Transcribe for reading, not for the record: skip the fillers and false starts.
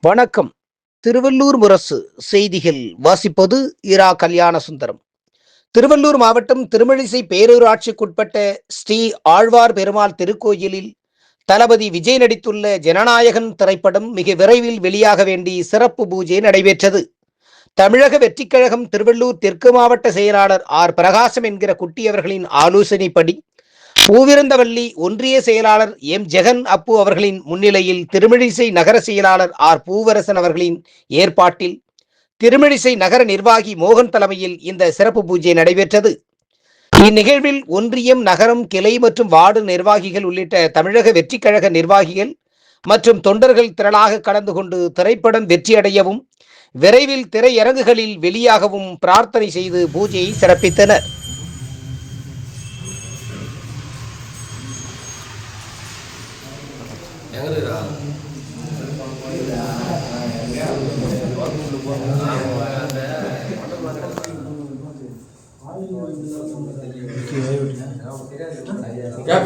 வணக்கம். திருவள்ளூர் முரசு செய்திகள் வாசிப்பது இரா. கல்யாண சுந்தரம். திருவள்ளூர் மாவட்டம் திருமழிசை பேரூராட்சிக்குட்பட்ட ஸ்ரீ ஆழ்வார் பெருமாள் திருக்கோயிலில் தளபதி விஜய் நடித்துள்ள ஜனநாயகன் திரைப்படம் மிக விரைவில் வெளியாக வேண்டி சிறப்பு பூஜை நடைபெற்றது. தமிழக வெற்றிக்கழகம் திருவள்ளூர் தெற்கு மாவட்ட செயலாளர் ஆர் பிரகாசம் என்கிற குட்டியவர்களின் ஆலோசனைப்படி பூவிருந்தவல்லி ஒன்றிய செயலாளர் எம் ஜெகன் அப்பு அவர்களின் முன்னிலையில் திருமழிசை நகர செயலாளர் ஆர் பூவரசன் அவர்களின் ஏற்பாட்டில் திருமழிசை நகர நிர்வாகி மோகன் தலைமையில் இந்த சிறப்பு பூஜை நடைபெற்றது. இந்நிகழ்வில் ஒன்றியம், நகரம், கிளை மற்றும் வார்டு நிர்வாகிகள் உள்ளிட்ட தமிழக வெற்றிக்கழக நிர்வாகிகள் மற்றும் தொண்டர்கள் திரளாக கலந்து கொண்டு திரைப்படம் வெற்றியடையவும் விரைவில் திரையரங்குகளில் வெளியாகவும் பிரார்த்தனை செய்து பூஜையை சிறப்பித்தனர். क्या